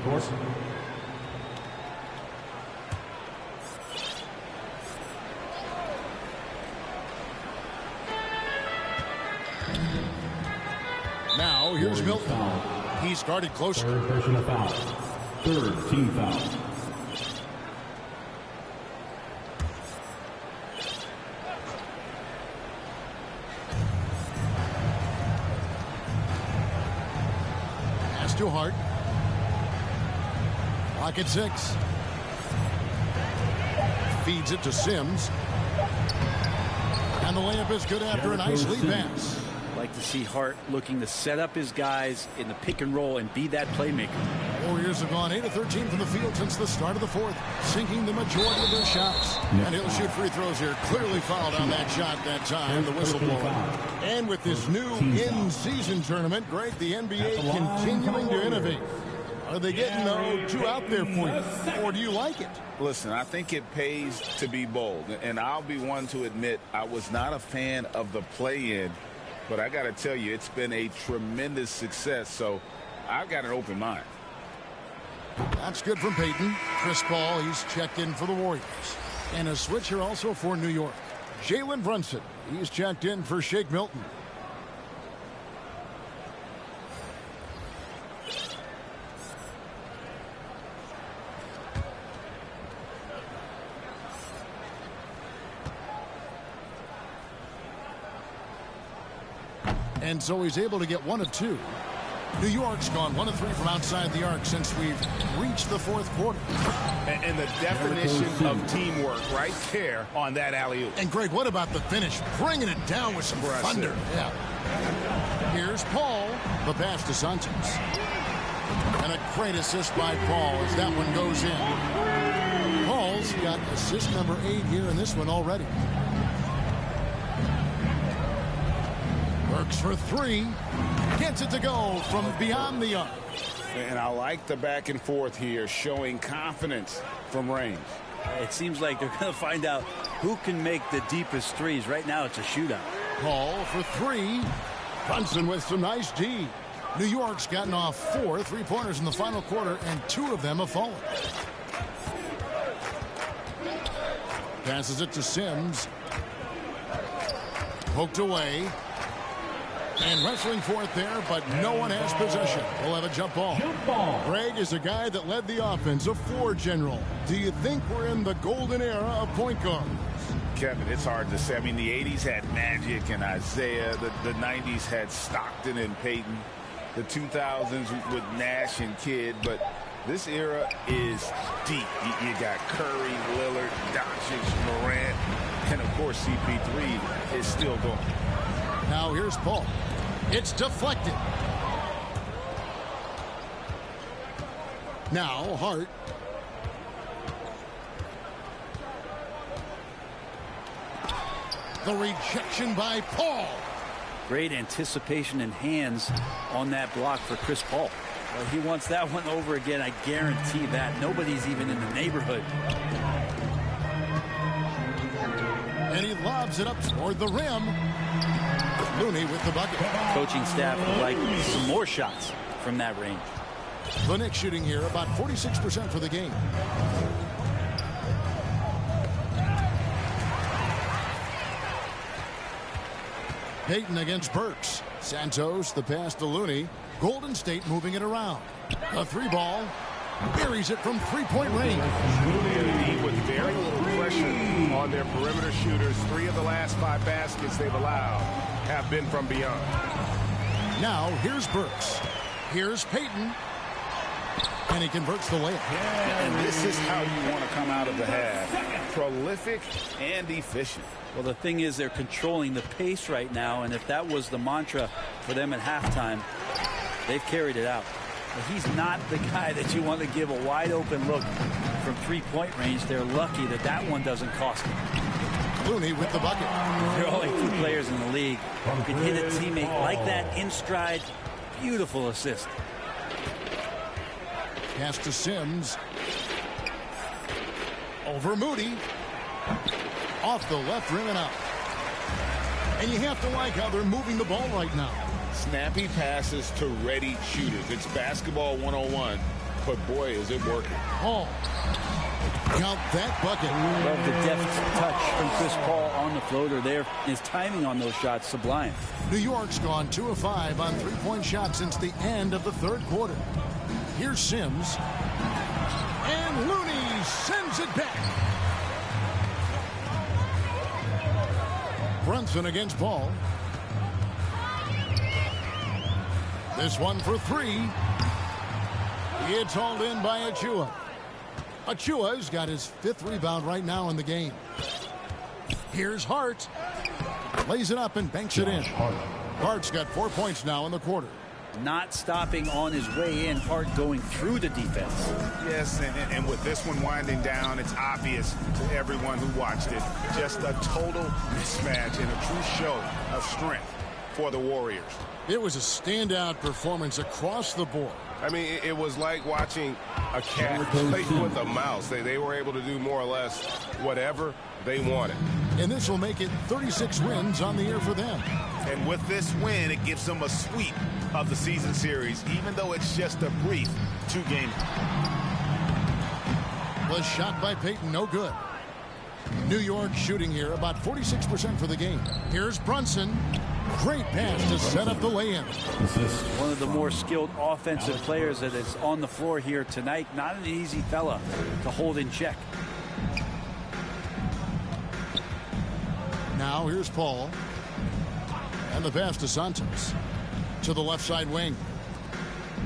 Now, here's Milton. He started closer. Third personal foul. Third team foul. Pass to Hart. Clock at 6. Feeds it to Sims. And the layup is good after a nice lead pass. Like to see Hart looking to set up his guys in the pick and roll and be that playmaker. Warriors have gone 8 of 13 from the field since the start of the fourth, sinking the majority of their shots. And he'll shoot free throws here. Clearly fouled on that shot that time, the whistleblower. And with this new in-season tournament, Greg, the NBA continuing to innovate. Are they getting too out there for you, or do you like it? Listen, I think it pays to be bold, and I'll be one to admit I was not a fan of the play-in. But I got to tell you, it's been a tremendous success, so I've got an open mind. That's good from Peyton. Chris Paul, he's checked in for the Warriors. And a switch here also for New York. Jalen Brunson, he's checked in for Shake Milton. And so he's able to get 1 of 2. New York's gone 1 of 3 from outside the arc since we've reached the fourth quarter. And the definition of teamwork right there on that alley-oop. And Greg, what about the finish? Bringing it down with some thunder. Yeah. Here's Paul. The pass to Santos. And a great assist by Paul as that one goes in. Paul's got assist number 8 here in this one already. Works for 3. Gets it to go from beyond the arc. And I like the back and forth here, showing confidence from range. It seems like they're going to find out who can make the deepest threes. Right now, it's a shootout. Paul for 3. Brunson with some nice D. New York's gotten off 4 3-pointers in the final quarter, and 2 of them have fallen. Passes it to Sims. Poked away. And wrestling for it there, but no one has possession. We'll have a jump ball. Greg is a guy that led the offense, a floor general. Do you think we're in the golden era of point guards? Kevin, it's hard to say. I mean, the 80s had Magic and Isaiah. The 90s had Stockton and Peyton. The 2000s with Nash and Kidd. But this era is deep. You got Curry, Lillard, Doncic, Morant, and, of course, CP3 is still going. Now here's Paul. It's deflected. Now Hart. The rejection by Paul. Great anticipation and hands on that block for Chris Paul. Well, he wants that one over again. I guarantee that. Nobody's even in the neighborhood. And he lobs it up toward the rim. Looney with the bucket. Coaching staff would like some more shots from that range. The Knicks shooting here about 46% for the game. Payton against Burks. Santos, the pass to Looney. Golden State moving it around. A three ball. Buries it from three-point range. With very little pressure on their perimeter shooters. 3 of the last 5 baskets they've allowed have been from beyond. Now, here's Burks. Here's Payton. And he converts the layup. And this is how you want to come out of the half. Prolific and efficient. Well, the thing is they're controlling the pace right now, and if that was the mantra for them at halftime, they've carried it out. But he's not the guy that you want to give a wide-open look from three-point range. They're lucky that that one doesn't cost them. Looney with the bucket. There are only 2 players in the league who can hit a teammate like that in stride. Beautiful assist. Pass to Sims. Over Moody. Off the left rim and out. And you have to like how they're moving the ball right now. Snappy passes to ready shooters. It's basketball 101, but boy, is it working. Oh, count that bucket. Love the deft touch from Chris Paul on the floater there. His timing on those shots, sublime. New York's gone 2 of 5 on three-point shots since the end of the third quarter. Here's Sims. And Looney sends it back. Brunson against Paul. This one for 3. It's hauled in by Achua. Achua's got his 5th rebound right now in the game. Here's Hart. Lays it up and banks it in. Hart's got 4 points now in the quarter. Not stopping on his way in. Hart going through the defense. Yes, and with this one winding down, it's obvious to everyone who watched it. Just a total mismatch and a true show of strength for the Warriors. It was a standout performance across the board. I mean, it was like watching a cat play with a mouse. They were able to do more or less whatever they wanted. And this will make it 36 wins on the year for them. And with this win, it gives them a sweep of the season series, even though it's just a brief 2-game. Was shot by Payton, no good. New York shooting here about 46% for the game. Here's Brunson. Great pass to set up the lay-in. One of the more skilled offensive players that is on the floor here tonight. Not an easy fella to hold in check. Now here's Paul. And the pass to Santos. To the left side wing.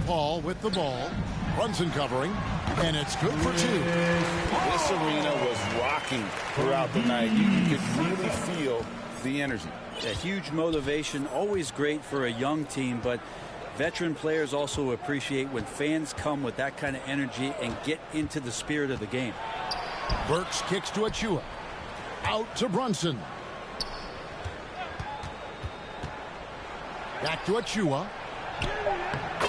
Paul with the ball. Brunson covering. And it's good for 2. This arena was rocking throughout the night. You could really feel the energy. A huge motivation, always great for a young team, but veteran players also appreciate when fans come with that kind of energy and get into the spirit of the game. Burks kicks to Achua. Out to Brunson. Back to Achua.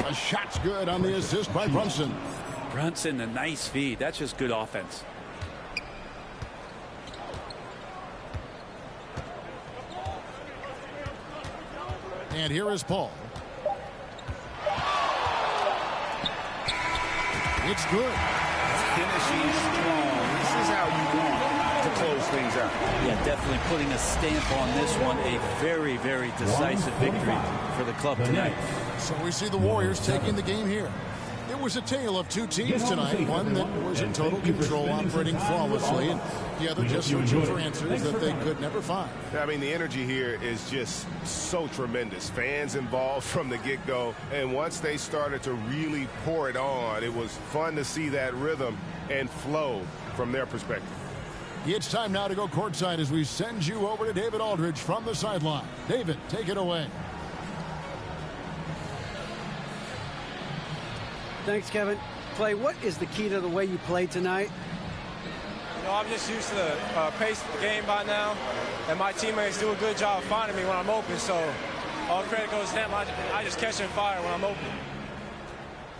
A shot's good on the assist by Brunson. Brunson, a nice feed. That's just good offense. And here is Paul. It's good. Finishing strong. This is how you want to close things out. Yeah, definitely putting a stamp on this one. A very, very decisive victory for the club tonight. So we see the Warriors taking the game here. It was a tale of 2 teams tonight. One that was in total control, operating flawlessly, and the other just searching for answers that they could never find. I mean, the energy here is just so tremendous. Fans involved from the get-go, and once they started to really pour it on, it was fun to see that rhythm and flow from their perspective. It's time now to go courtside as we send you over to David Aldridge from the sideline. David, take it away. Thanks, Kevin. Clay, what is the key to the way you played tonight? You know, I'm just used to the pace of the game by now, and my teammates do a good job finding me when I'm open, so all credit goes to them. I just catch and fire when I'm open.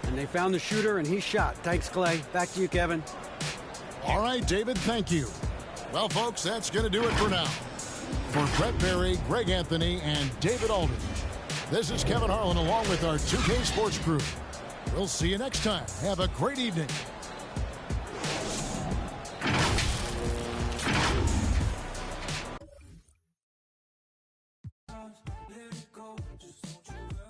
And they found the shooter, and he shot. Thanks, Clay. Back to you, Kevin. All right, David, thank you. Well, folks, that's going to do it for now. For Brett Berry, Greg Anthony, and David Aldridge, this is Kevin Harlan along with our 2K Sports crew. We'll see you next time. Have a great evening. Let it go, just don't you